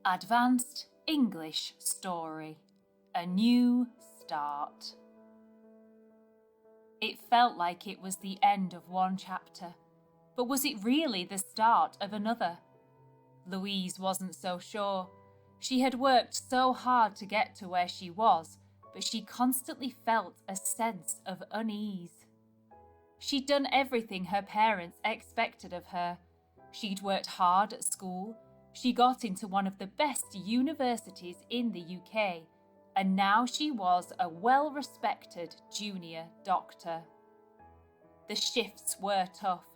Advanced English Story. A New Start. It felt like it was the end of one chapter, but was it really the start of another? Louise wasn't so sure. She had worked so hard to get to where she was, but she constantly felt a sense of unease. She'd done everything her parents expected of her. She'd worked hard at school. She got into one of the best universities in the UK, and now she was a well-respected junior doctor. The shifts were tough,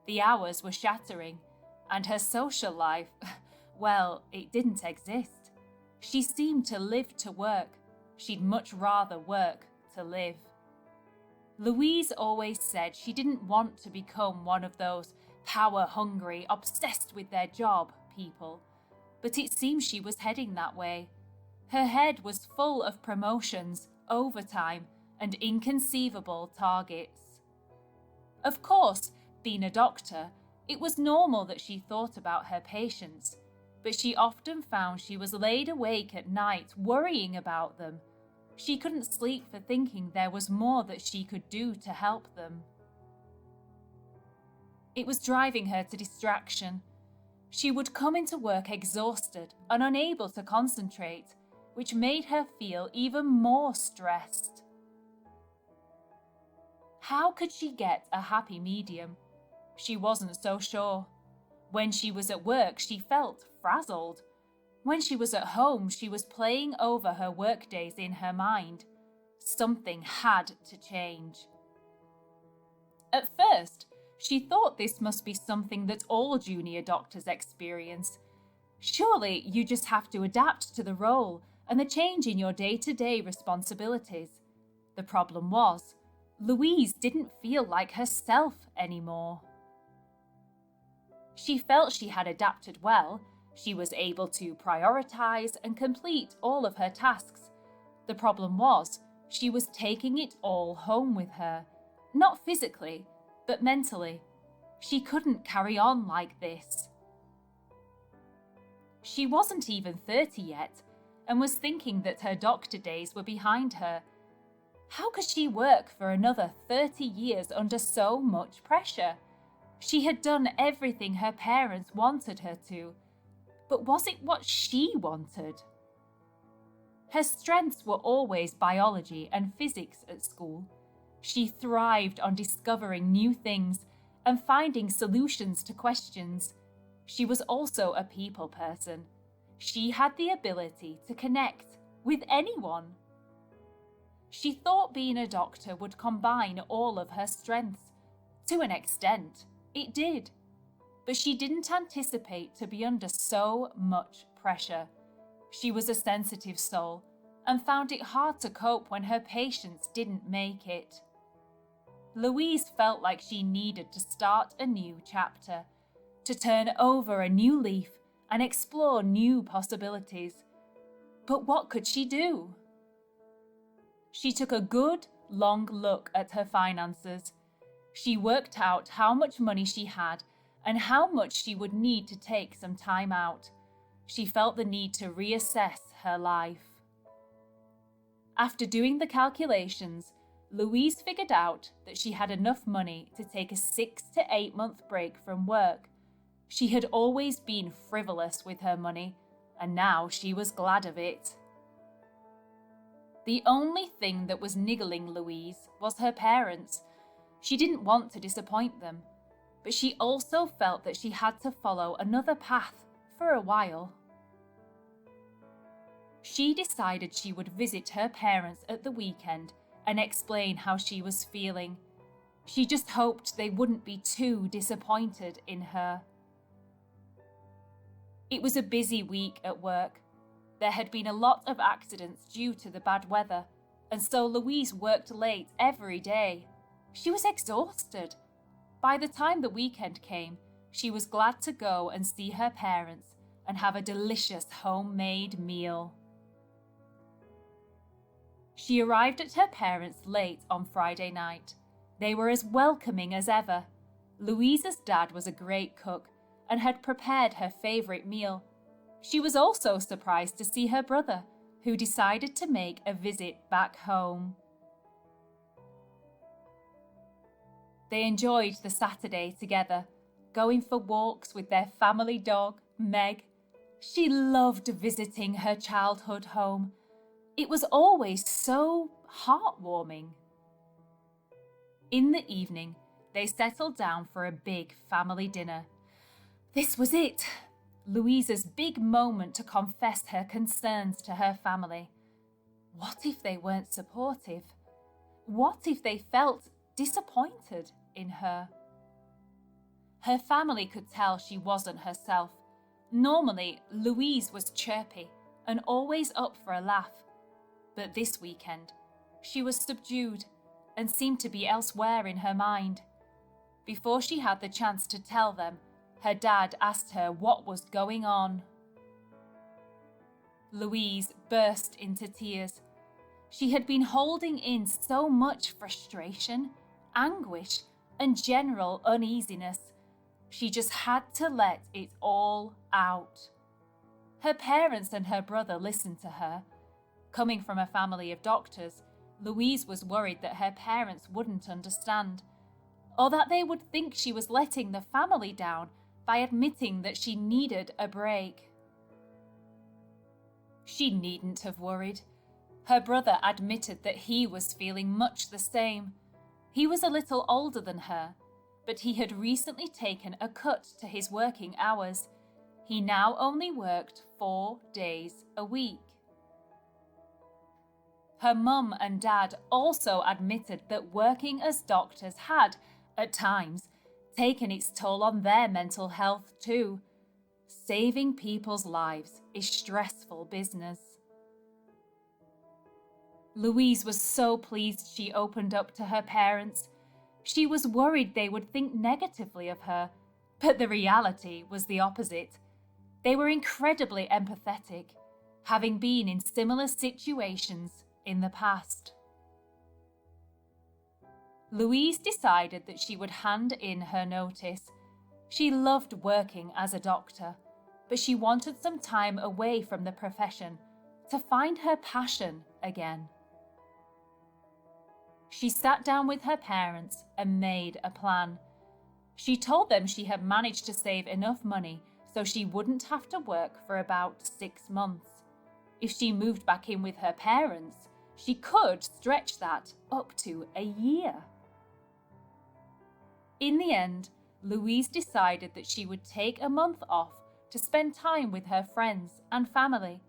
the hours were shattering, and her social life, well, it didn't exist. She seemed to live to work. She'd much rather work to live. Louise always said she didn't want to become one of those power-hungry, obsessed with their job people, but it seemed she was heading that way. Her head was full of promotions, overtime, and inconceivable targets. Of course, being a doctor, it was normal that she thought about her patients, but she often found she was laid awake at night worrying about them. She couldn't sleep for thinking there was more that she could do to help them. It was driving her to distraction. She would come into work exhausted and unable to concentrate, which made her feel even more stressed. How could she get a happy medium? She wasn't so sure. When she was at work, she felt frazzled. When she was at home, she was playing over her workdays in her mind. Something had to change. At first, she thought this must be something that all junior doctors experience. Surely you just have to adapt to the role and the change in your day-to-day responsibilities. The problem was, Louise didn't feel like herself anymore. She felt she had adapted well. She was able to prioritize and complete all of her tasks. The problem was, she was taking it all home with her, not physically, but mentally. She couldn't carry on like this. She wasn't even 30 yet, and was thinking that her doctor days were behind her. How could she work for another 30 years under so much pressure? She had done everything her parents wanted her to, but was it what she wanted? Her strengths were always biology and physics at school. She thrived on discovering new things and finding solutions to questions. She was also a people person. She had the ability to connect with anyone. She thought being a doctor would combine all of her strengths. To an extent, it did. But she didn't anticipate to be under so much pressure. She was a sensitive soul and found it hard to cope when her patients didn't make it. Louise felt like she needed to start a new chapter, to turn over a new leaf and explore new possibilities. But what could she do? She took a good, long look at her finances. She worked out how much money she had and how much she would need to take some time out. She felt the need to reassess her life. After doing the calculations, Louise figured out that she had enough money to take a 6 to 8 month break from work. She had always been frivolous with her money, and now she was glad of it. The only thing that was niggling Louise was her parents. She didn't want to disappoint them, but she also felt that she had to follow another path for a while. She decided she would visit her parents at the weekend and explain how she was feeling. She just hoped they wouldn't be too disappointed in her. It was a busy week at work. There had been a lot of accidents due to the bad weather, and so Louise worked late every day. She was exhausted. By the time the weekend came, she was glad to go and see her parents and have a delicious homemade meal. She arrived at her parents' late on Friday night. They were as welcoming as ever. Louise's dad was a great cook and had prepared her favourite meal. She was also surprised to see her brother, who decided to make a visit back home. They enjoyed the Saturday together, going for walks with their family dog, Meg. She loved visiting her childhood home. It was always so heartwarming. In the evening, they settled down for a big family dinner. This was it, Louise's big moment to confess her concerns to her family. What if they weren't supportive? What if they felt disappointed in her? Her family could tell she wasn't herself. Normally, Louise was chirpy and always up for a laugh. But this weekend, she was subdued and seemed to be elsewhere in her mind. Before she had the chance to tell them, her dad asked her what was going on. Louise burst into tears. She had been holding in so much frustration, anguish, and general uneasiness. She just had to let it all out. Her parents and her brother listened to her. Coming from a family of doctors, Louise was worried that her parents wouldn't understand, or that they would think she was letting the family down by admitting that she needed a break. She needn't have worried. Her brother admitted that he was feeling much the same. He was a little older than her, but he had recently taken a cut to his working hours. He now only worked 4 days a week. Her mum and dad also admitted that working as doctors had, at times, taken its toll on their mental health too. Saving people's lives is stressful business. Louise was so pleased she opened up to her parents. She was worried they would think negatively of her, but the reality was the opposite. They were incredibly empathetic, having been in similar situations in the past. Louise decided that she would hand in her notice. She loved working as a doctor, but she wanted some time away from the profession to find her passion again. She sat down with her parents and made a plan. She told them she had managed to save enough money so she wouldn't have to work for about 6 months. If she moved back in with her parents, she could stretch that up to a year. In the end, Louise decided that she would take a month off to spend time with her friends and family.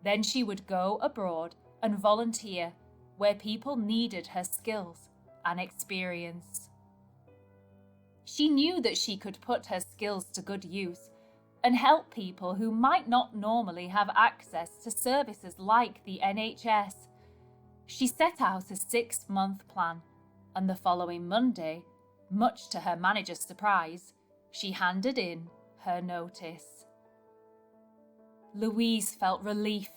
Then she would go abroad and volunteer where people needed her skills and experience. She knew that she could put her skills to good use and help people who might not normally have access to services like the NHS. She set out a 6-month plan, and the following Monday, much to her manager's surprise, she handed in her notice. Louise felt relief,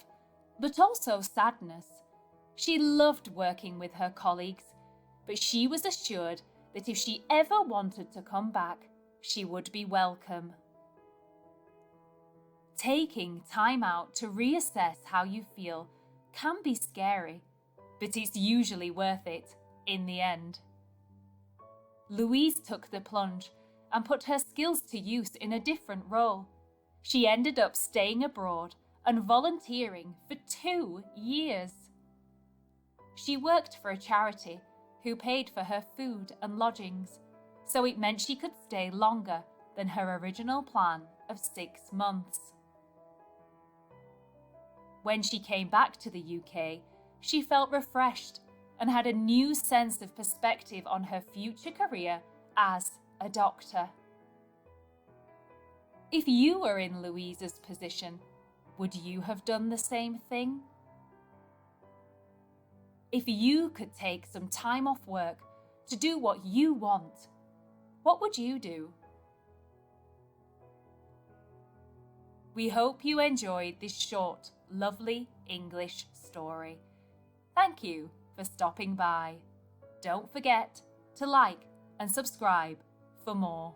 but also sadness. She loved working with her colleagues, but she was assured that if she ever wanted to come back, she would be welcome. Taking time out to reassess how you feel can be scary, but it's usually worth it in the end. Louise took the plunge and put her skills to use in a different role. She ended up staying abroad and volunteering for 2 years. She worked for a charity who paid for her food and lodgings, so it meant she could stay longer than her original plan of 6 months. When she came back to the UK, she felt refreshed and had a new sense of perspective on her future career as a doctor. If you were in Louise's position, would you have done the same thing? If you could take some time off work to do what you want, what would you do? We hope you enjoyed this short, lovely English story. Thank you for stopping by. Don't forget to like and subscribe for more.